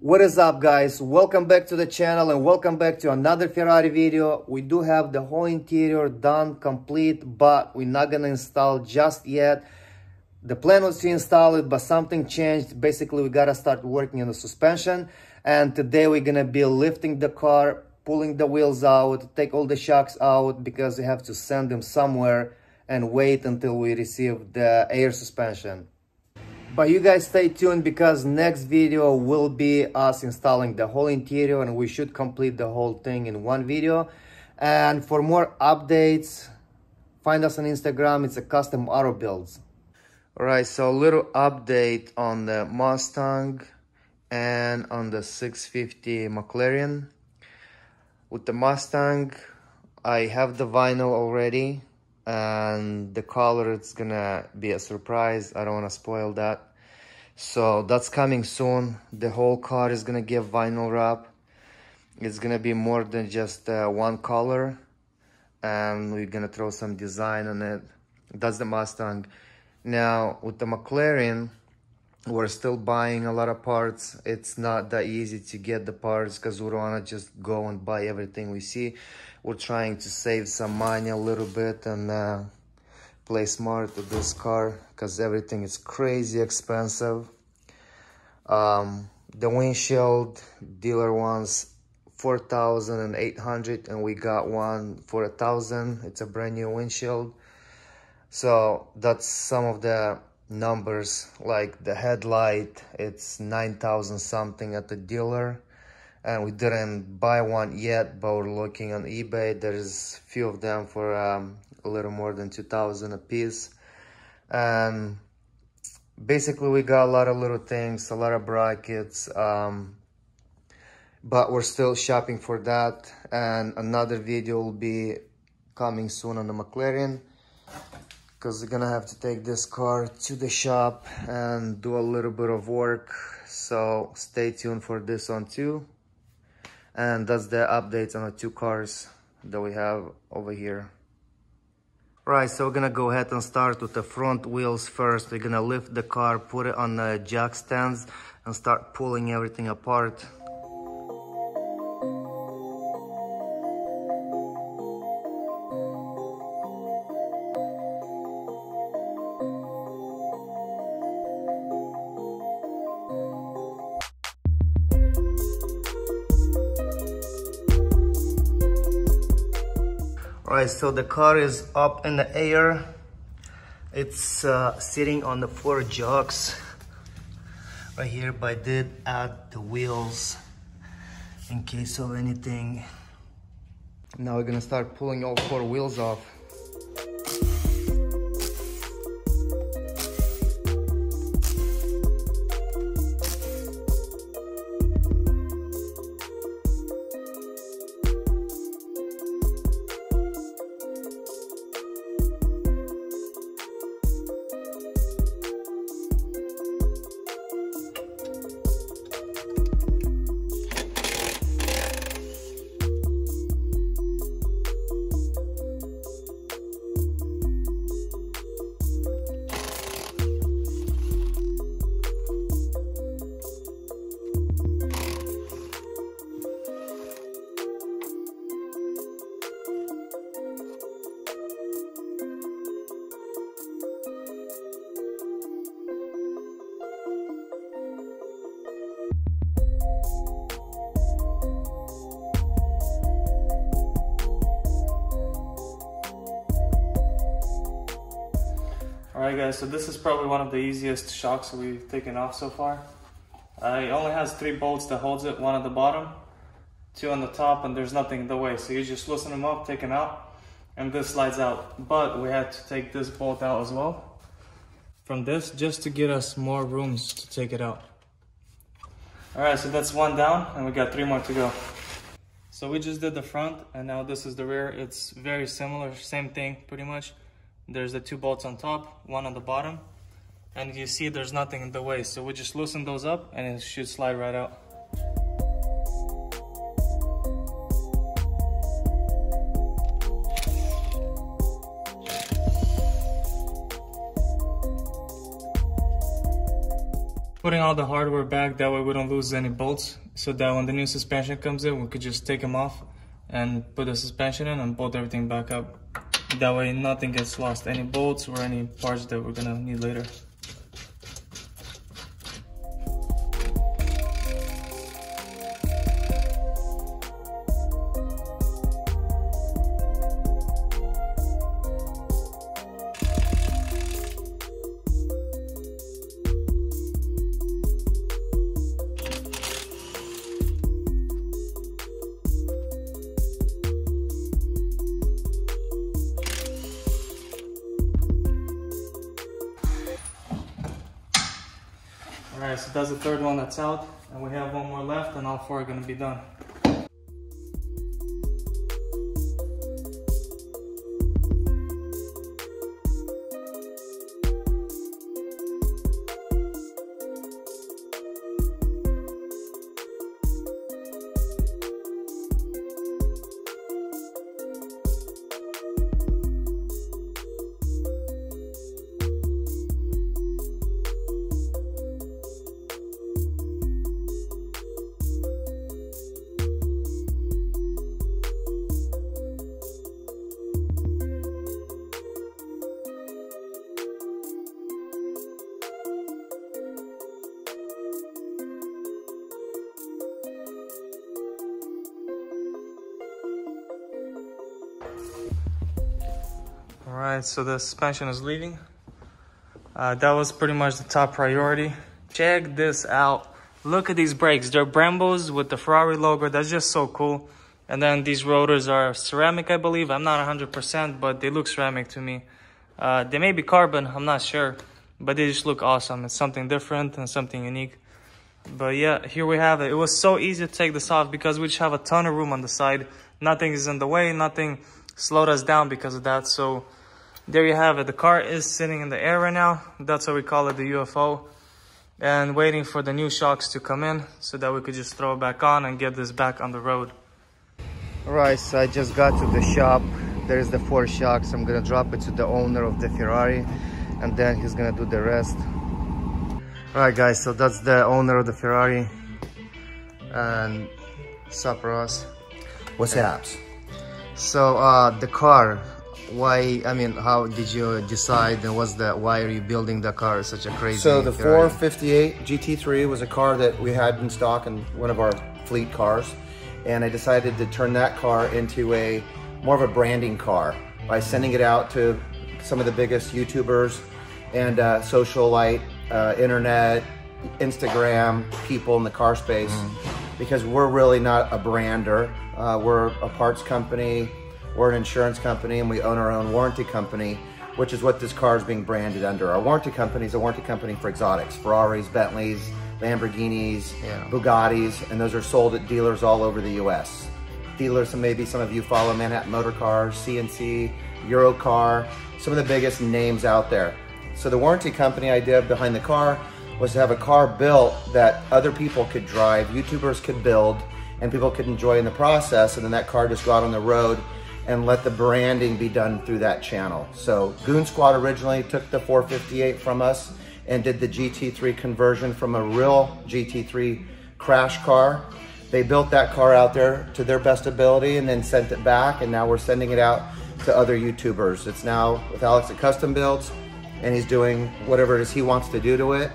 What is up, guys? Welcome back to the channel and welcome back to another Ferrari video. We do have the whole interior done, complete, but we're not gonna install just yet. The plan was to install it, but something changed. Basically, we gotta start working on the suspension, and today we're gonna be lifting the car, pulling the wheels out, take all the shocks out because we have to send them somewhere and wait until we receive the air suspension. But you guys stay tuned because next video will be us installing the whole interior, and we should complete the whole thing in one video. And for more updates, find us on Instagram. It's a custom auto builds. All right, so a little update on the Mustang and on the 650 McLaren. With the Mustang, I have the vinyl already, and the color, it's gonna be a surprise. I don't want to spoil that, so that's coming soon. The whole car is gonna get vinyl wrap. It's gonna be more than just one color, and we're gonna throw some design on it. That's the Mustang. Now with the McLaren, we're still buying a lot of parts. It's not that easy to get the parts because we don't want to just go and buy everything we see. We're trying to save some money a little bit and play smart with this car because everything is crazy expensive. The windshield, dealer wants 4,800 and we got one for 1,000. It's a brand new windshield. So that's some of the numbers. Like the headlight, it's 9,000 something at the dealer, and we didn't buy one yet, but we're looking on eBay. There's a few of them for a little more than 2,000 a piece. And basically we got a lot of little things, a lot of brackets, but we're still shopping for that. And another video will be coming soon on the McLaren, because we're gonna have to take this car to the shop and do a little bit of work. So stay tuned for this one too. And that's the updates on the two cars that we have over here. Right, so we're gonna go ahead and start with the front wheels first. We're gonna lift the car, put it on the jack stands, and start pulling everything apart. Alright, so the car is up in the air. It's sitting on the 4 jocks right here, but I did add the wheels in case of anything. Now we're gonna start pulling all 4 wheels off. Alright guys, so this is probably one of the easiest shocks we've taken off so far. It only has 3 bolts that holds it, 1 at the bottom, 2 on the top, and there's nothing in the way. So you just loosen them up, take them out, and this slides out. But we had to take this bolt out as well from this, just to get us more rooms to take it out. Alright, so that's 1 down, and we got 3 more to go. So we just did the front, and now this is the rear. It's very similar, same thing pretty much. There's the 2 bolts on top, 1 on the bottom, and you see there's nothing in the way. So we just loosen those up and it should slide right out. putting all the hardware back, that way we don't lose any bolts, so that when the new suspension comes in, we could just take them off and put the suspension in and bolt everything back up. That way nothing gets lost, any bolts or any parts that we're gonna need later. Alright, so that's the third one that's out, and we have one more left, and all four are going to be done. Alright, so the suspension is leaving. That was pretty much the top priority. Check this out. Look at these brakes. They're Brembos with the Ferrari logo. That's just so cool. And then these rotors are ceramic, I believe. I'm not 100%, but they look ceramic to me. They may be carbon, I'm not sure. But they just look awesome. It's something different and something unique. But yeah, here we have it. It was so easy to take this off because we just have a ton of room on the side. Nothing is in the way. Nothing slowed us down because of that. So there you have it. The car is sitting in the air right now. That's why we call it the UFO. And waiting for the new shocks to come in so that we could just throw it back on and get this back on the road. Alright, so I just got to the shop. There's the 4 shocks. I'm gonna drop it to the owner of the Ferrari, and then he's gonna do the rest. Alright guys, so that's the owner of the Ferrari. And sup Ross? What's up? So the car, why, I mean, how did you decide, and why are you building the car such a crazy So the Ferrari? 458 GT3 was a car that we had in stock in one of our fleet cars, and I decided to turn that car into more of a branding car by sending it out to some of the biggest YouTubers and socialite, internet, Instagram people in the car space, because we're really not a brander. We're a parts company, we're an insurance company, and we own our own warranty company, which is what this car is being branded under. Our warranty company is a warranty company for exotics, Ferraris, Bentleys, Lamborghinis, Bugattis, and those are sold at dealers all over the US. Dealers, and maybe some of you follow Manhattan Motor Cars, CNC, Eurocar, some of the biggest names out there. So the warranty company idea behind the car was to have a car built that other people could drive, YouTubers could build, and people could enjoy in the process, and then that car just go out on the road and let the branding be done through that channel. So Goon Squad originally took the 458 from us and did the GT3 conversion from a real GT3 crash car. They built that car out there to their best ability and then sent it back, and now we're sending it out to other YouTubers. It's now with Alex at Custom Builds, and he's doing whatever it is he wants to do to it.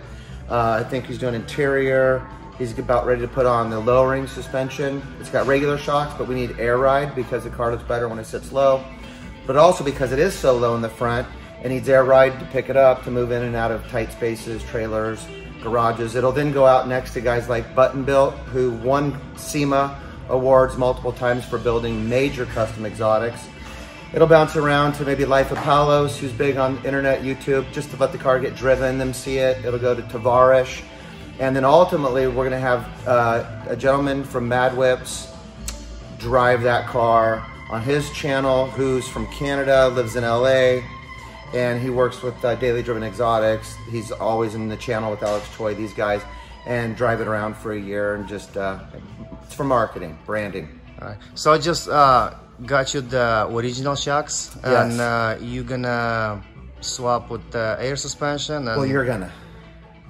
I think he's doing interior. He's about ready to put on the lowering suspension. It's got regular shocks, but we need air ride because the car looks better when it sits low. But also because it is so low in the front, it needs air ride to pick it up, to move in and out of tight spaces, trailers, garages. It'll then go out next to guys like Button Built, who won SEMA awards multiple times for building major custom exotics. It'll bounce around to maybe Life of Palos, who's big on internet, YouTube, just to let the car get driven, them see it. It'll go to Tavarish. And then ultimately, we're gonna have a gentleman from Mad Whips drive that car on his channel, who's from Canada, lives in LA, and he works with Daily Driven Exotics. He's always in the channel with Alex Choi, these guys, and drive it around for a year, and just, it's for marketing, branding. All right. So I just got you the original shocks, yes. And you're gonna swap with the air suspension. And Well, you're gonna.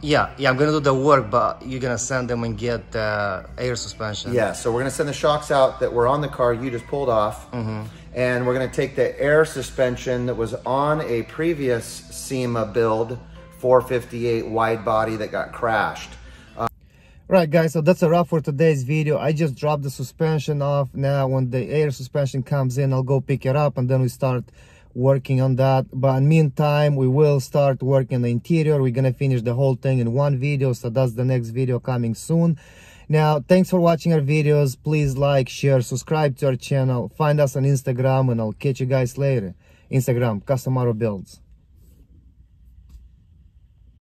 Yeah, I'm gonna do the work, but you're gonna send them and get air suspension. Yeah, so we're gonna send the shocks out that were on the car you just pulled off, and we're gonna take the air suspension that was on a previous SEMA build 458 wide body that got crashed. Right, guys, so that's a wrap for today's video. I just dropped the suspension off. Now when the air suspension comes in, I'll go pick it up and then we start working on that. But in the meantime, we will start working on the interior. We're gonna finish the whole thing in one video, so that's the next video coming soon. Now, thanks for watching our videos. Please like, share, subscribe to our channel. Find us on Instagram, and I'll catch you guys later. Instagram, Custom Auto Builds.